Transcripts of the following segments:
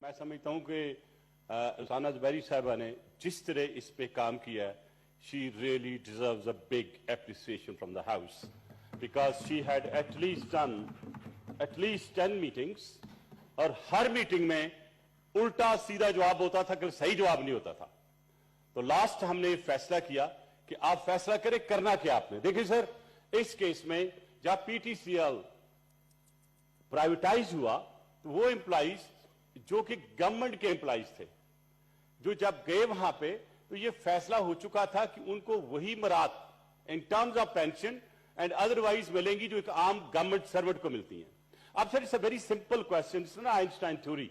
मैं समझता हूं कि रुसाना ज़ुबैरी साहिबा ने जिस तरह इस पे काम किया है, she really deserves a big appreciation from the house because she had at least done at least 10 meetings और हर मीटिंग में उल्टा सीधा जवाब होता था कि सही जवाब नहीं होता था। तो लास्ट हमने फैसला किया कि आप फैसला करें करना क्या आपने। देखिए सर, इस केस में जब पीटीसीएल प्राइवेटाइज हुआ तो वो एम्प्लॉइज जो कि गवर्नमेंट के एम्प्लॉइज थे, जो जब गए वहां पे तो ये फैसला हो चुका था कि उनको वही मराद in terms of pension and otherwise मिलेंगी जो एक आम गवर्नमेंट सर्वेंट को मिलती हैं। अब sir, it's a very simple question, it's ना आइंस्टाइन थ्योरी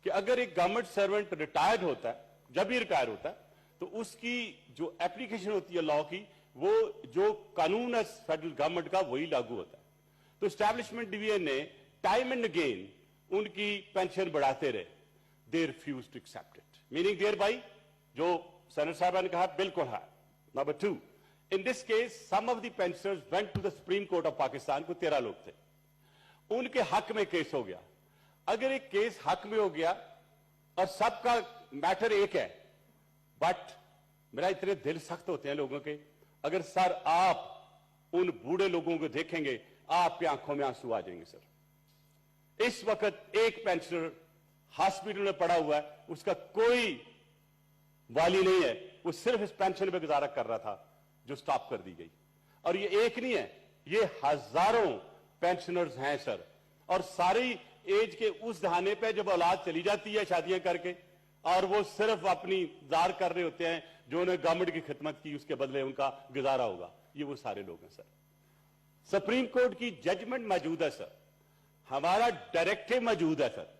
कि अगर एक गवर्नमेंट सर्वेंट रिटायर्ड होता है, जब भी रिटायर होता है तो उसकी जो एप्लीकेशन होती है लॉ की, वो जो कानून है फेडरल गवर्नमेंट का वही लागू होता है। तो एस्टैब्लिशमेंट डिवीजन ने टाइम एंड अगेन उनकी पेंशन बढ़ाते रहे। They refuse to accept it, meaning thereby जो सेनेटर साहब ने कहा बिल्कुल है। Number 2, in this case some of the pensioners went to the supreme court of Pakistan, को 13 लोग थे, उनके हक में केस हो गया। अगर एक केस हक में हो गया और सबका मैटर एक है, बट मेरा इतने दिल सख्त होते हैं लोगों के, अगर सर आप उन बूढ़े लोगों को देखेंगे आपकी आंखों में आंसू आ जाएंगे सर। इस वक्त एक पेंशनर हॉस्पिटल में पड़ा हुआ है, उसका कोई वाली नहीं है, वो सिर्फ इस पेंशन पे गुजारा कर रहा था जो स्टॉप कर दी गई। और ये एक नहीं है, ये हजारों पेंशनर्स हैं सर। और सारी एज के उस दहाने पे जब औलाद चली जाती है शादियां करके और वो सिर्फ अपनी जार कर रहे होते हैं जो उन्हें गवर्नमेंट की खिदमत की, उसके बदले उनका गुजारा होगा, ये वो सारे लोग हैं सर। सुप्रीम कोर्ट की जजमेंट मौजूद है सर, हमारा डायरेक्टिव मौजूद है सर,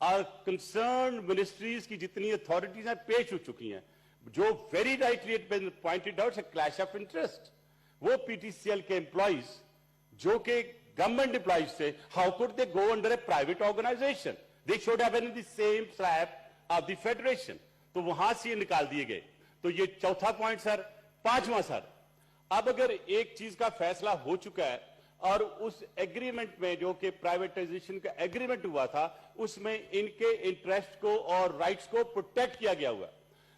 और कंसर्न मिनिस्ट्रीज की जितनी अथॉरिटीज हैं पेश हो चुकी हैं, जो very rightly pointed out clash of interest. वो पीटीसीएल के एम्प्लॉइज जो कि गवर्नमेंट एम्प्लॉइज थे, how could they go under a private organization? They should have been in the same slab of the federation. तो वहां से ये निकाल दिए गए। तो ये चौथा पॉइंट सर। पांचवां सर, अब अगर एक चीज का फैसला हो चुका है और उस एग्रीमेंट में जो कि प्राइवेटाइजेशन का एग्रीमेंट हुआ था उसमें इनके इंटरेस्ट को और राइट्स को प्रोटेक्ट किया गया हुआ,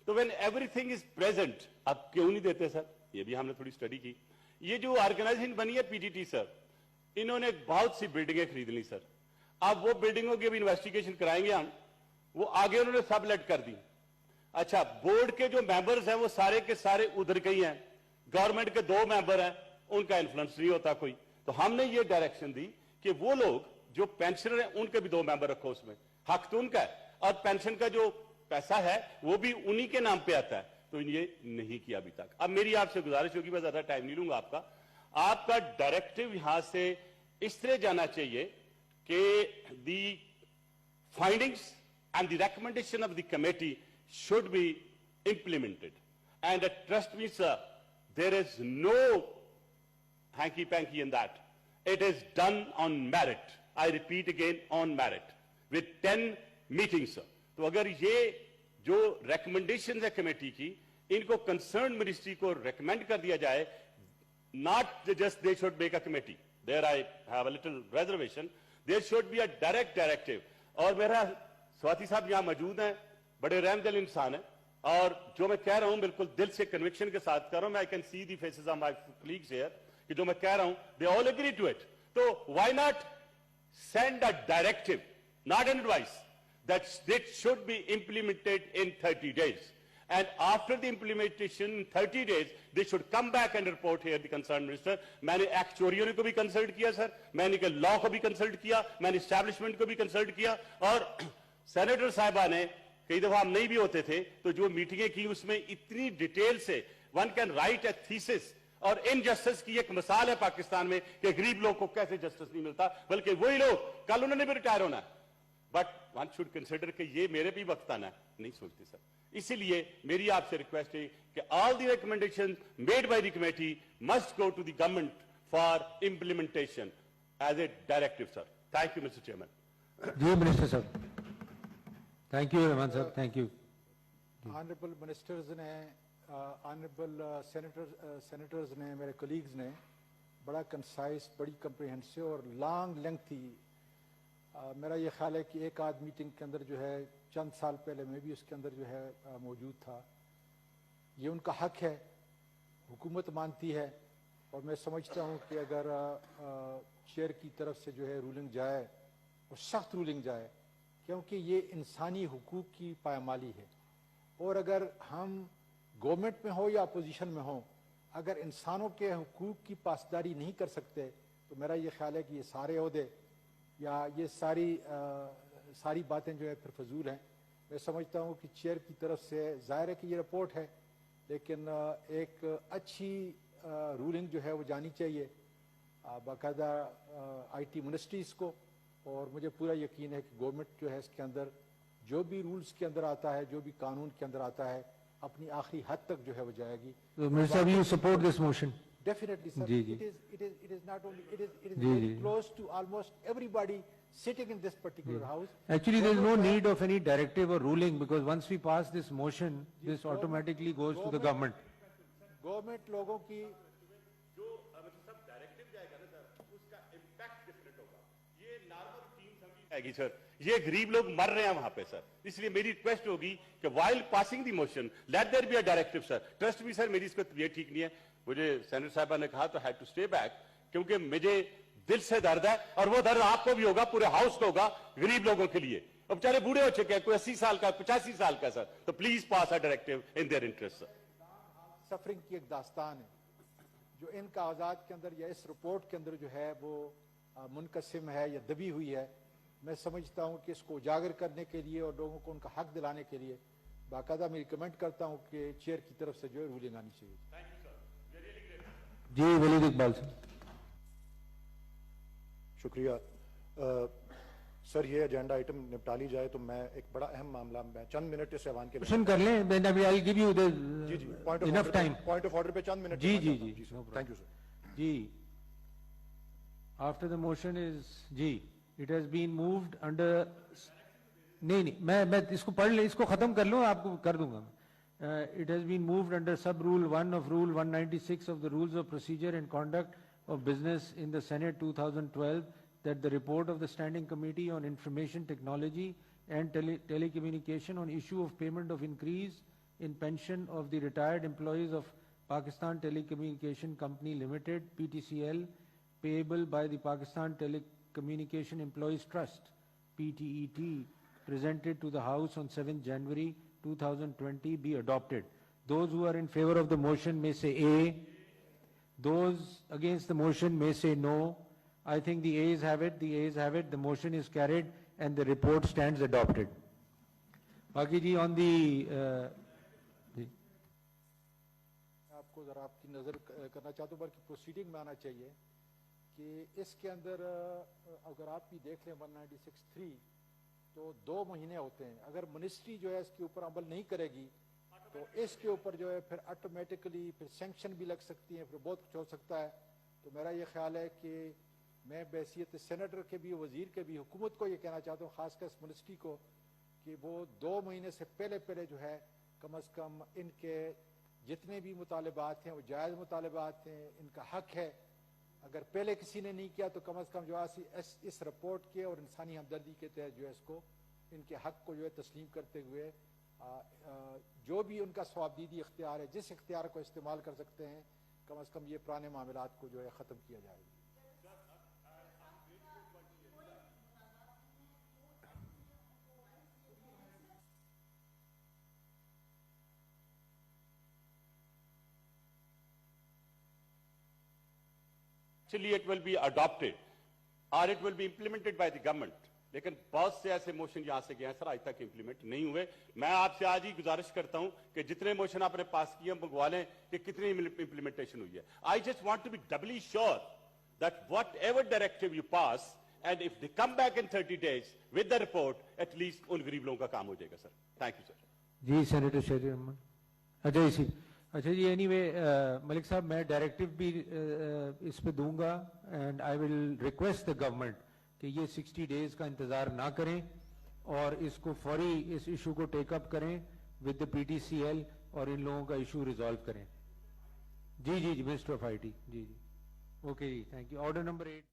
तो व्हेन एवरीथिंग इज प्रेजेंट, अब क्यों नहीं देते सर? ये भी हमने थोड़ी स्टडी की। ये जो ऑर्गेनाइजेशन बनी है पीटीटी सर, इन्होंने बहुत सी बिल्डिंगें खरीद ली सर। अब वो बिल्डिंगों की भी इन्वेस्टिगेशन कराएंगे हम, वो आगे उन्होंने सबलेट कर दी। अच्छा, बोर्ड के जो मेंबर्स हैं वो सारे के सारे उधर के ही हैं, गवर्नमेंट के 2 मेंबर हैं, उनका इन्फ्लुएंस नहीं होता कोई। तो हमने ये डायरेक्शन दी कि वो लोग जो पेंशनर हैं उनके भी 2 मेंबर रखो, उसमें हक तो उनका है और पेंशन का जो पैसा है वो भी उन्हीं के नाम पे आता है। तो ये नहीं किया अभी तक। अब मेरी आपसे गुजारिश होगी, मैं ज्यादा टाइम नहीं लूंगा आपका डायरेक्टिव यहां से इस तरह जाना चाहिए कि दी findings and the recommendation of the committee should be implemented. And trust me sir, there is no hanky-panky in that. It is done on merit. I repeat again, on merit. With 10 meetings sir. तो अगर ये जो recommendations है committee की, इनको concerned ministry को recommend कर दिया जाए, not just they should make a committee. There I have a little reservation. There should be a direct directive. और मेरा स्वाति साहब यहां मौजूद हैं, बड़े रहमदिल इंसान हैं, और जो मैं कह रहा हूं बिल्कुल दिल से कन्विक्शन के साथ कर रहा हूं। मैं I can see the faces of my colleagues here कि जो मैं कह रहा हूं they all agree to it. तो why not send a directive, not an advice, that it should be implemented in 30 days, and after the implementation in 30 days they should come back and report here the concerned minister. मैंने एक्चुअरियों को भी consult किया sir, मैंने law को भी consult किया, मैंने establishment को भी कंसल्ट किया, और सेनेटर साहिबा ने कई दफा हम नहीं भी होते थे तो जो मीटिंगें की उसमें इतनी डिटेल से one can write A thesis. और इनजस्टिस की एक मिसाल है पाकिस्तान में कि गरीब लोग को कैसे जस्टिस नहीं मिलता, बल्कि वही लोग कल उन्होंने भी रिटायर होना है, बट वन शुड कंसिडर कि ये मेरे भी वक्त आना है, नहीं सोचते सर। इसीलिए मेरी आपसे रिक्वेस्ट है कि all the recommendation made by the committee must go to the government for implementation as a directive sir. Thank you mister chairman. जी मिनिस्टर साहब। थैंक यू रहमान साहब, थैंक यू। ऑनरेबल मिनिस्टर्स ने, honourable senators ने, मेरे colleagues ने बड़ा concise, बड़ी comprehensive और लॉन्ग लेंथी मेरा ये ख्याल है कि एक आध मीटिंग के अंदर जो है चंद साल पहले मैं भी उसके अंदर जो है मौजूद था। ये उनका हक है, हुकूमत मानती है, और मैं समझता हूँ कि अगर चेयर की तरफ से जो है रूलिंग जाए और सख्त रूलिंग जाए, क्योंकि ये इंसानी हुकूक की पायमाली है। और अगर हम गवर्नमेंट में हो या अपोजिशन में हो, अगर इंसानों के हुकूक की पासदारी नहीं कर सकते तो मेरा ये ख्याल है कि ये सारे ओहदे या ये सारी बातें जो है फिर फजूल हैं। मैं समझता हूँ कि चेयर की तरफ से ज़ाहिर है कि ये रिपोर्ट है, लेकिन एक अच्छी रूलिंग जो है वो जानी चाहिए बाकायदा IT मिनिस्ट्रीज़ को, और मुझे पूरा यकीन है कि गवर्नमेंट जो है इसके अंदर जो भी रूल्स के अंदर आता है, जो भी कानून के अंदर आता है, अपनी आखिरी हद तक जो है वो जाएगी। So, Minister Saab, you support this motion? Definitely, sir. जी, जी. It is not only, it is जी, very जी. close to almost everybody sitting in this particular house. Actually, there is no need of any directive or ruling, because once we pass this motion, this automatically goes to the government. Government लोगों की जो सब directive जाएगा ना sir, उसका impact different होगा। ये normal team समझी जाएगी सर, ये गरीब लोग मर रहे हैं वहां पे सर। इसलिए मेरी रिक्वेस्ट होगी कि while passing the motion let there be a directive sir. Trust me sir, मेरी इसको तबीयत ठीक नहीं है, मुझे सेनेटर साहबा ने कहा तो हैड टू स्टे बैक, क्योंकि मुझे दिल से दर्द है, और वो दर्द आपको भी होगा, पूरे हाउस को होगा, गरीब लोगों के लिए। अब बेचारे बूढ़े हो चुके हैं, कोई 80 साल का, 85 साल का सर, तो please pass a directive in their interest sir. Suffering की एक दास्तान है जो इन कागजात के अंदर या इस रिपोर्ट के अंदर जो है वो मुनकसिम है या दबी हुई है। मैं समझता हूँ कि इसको उजागर करने के लिए और लोगों को उनका हक दिलाने के लिए बाकायदा मैं रिकमेंड करता हूँ कि चेयर की तरफ से जो है रूलिंग आनी चाहिए। जी, वलीद इकबाल सर। शुक्रिया सर, ये एजेंडा आइटम निपटा ली जाए तो मैं एक बड़ा अहम मामला, मैं चंद मिनट इस ऐवान के लिए क्वेश्चन कर लें, then I will give you the जी enough time. Point of order पे चंद मिनट जी, जी, जी जी, sir, no problem. Thank you sir. जी, after the motion is जी, it has been moved under, नहीं, मैं इसको पढ़ ले, इसको खत्म कर लूँ, आपको कर दूंगा। It has been moved under sub rule 1 of rule 196 of the rules of procedure and conduct of business in the Senate 2012 that the report of the Standing Committee on Information Technology and Telecommunication on issue of payment of increase in pension of the retired employees of Pakistan Telecommunication Company Limited, PTCL, payable by the Pakistan Telecommunication Employees Trust, PTET, presented to the House on 7th January 2020 be adopted. Those who are in favor of the motion may say A. Those against the motion may say no. I think the A's have it, the A's have it, the motion is carried and the report stands adopted. Baki ji, on the आपको जरा आपकी नजर करना चाहता हूँ, बल्कि proceeding में आना चाहिए कि इसके अंदर अगर आप भी देख लें 196(3) तो 2 महीने होते हैं। अगर मिनिस्ट्री जो है इसके ऊपर अमल नहीं करेगी तो इसके ऊपर जो है फिर ऑटोमेटिकली फिर सैंक्शन भी लग सकती हैं, फिर बहुत कुछ हो सकता है। तो मेरा ये ख्याल है कि मैं बहैसियत सेनेटर के भी, वजीर के भी, हुकूमत को ये कहना चाहता हूँ, खासकर इस मिनिस्ट्री को, कि वो 2 महीने से पहले जो है कम अज़ कम इनके जितने भी मुतालबात हैं वो जायज़ मुतालबात हैं, इनका हक है। अगर पहले किसी ने नहीं किया तो कम अज़ कम जो है इस रिपोर्ट के और इंसानी हमदर्दी के तहत जो है इसको, इनके हक को जो है तस्लीम करते हुए जो भी उनका सवाबदीदी इख्तियार है, जिस इख्तियार को इस्तेमाल कर सकते हैं, कम अज़ कम ये पुराने मामलात को जो है ख़त्म किया जाएगा। Actually, it will be adopted or it will be implemented by the government. लेकिन बहुत से ऐसे मोशन यहां से गए हैं सर, आज तक इंप्लीमेंट नहीं हुए। मैं आपसे आज ही गुजारिश करता हूं कि जितने मोशन आपने पास किए मंगवा लें कि कितनी इंप्लीमेंटेशन हुई है। I just want to be doubly sure that whatever directive you pass and if they come back in 30 days with the report, at least उन गरीब लोगों का काम हो जाएगा सर। Thank you sir. जी, सेनेटर शेरी रहमान। अच्छा जी, एनीवे मलिक साहब, मैं डायरेक्टिव भी इस पे दूंगा and I will request the government कि ये 60 days का इंतजार ना करें और इसको फौरी इस इशू को टेकअप करें विद द PTCL और इन लोगों का इशू रिजॉल्व करें। जी जी जी, मिनिस्टर ऑफ IT। जी जी, ओके जी, थैंक यू। Order number 8।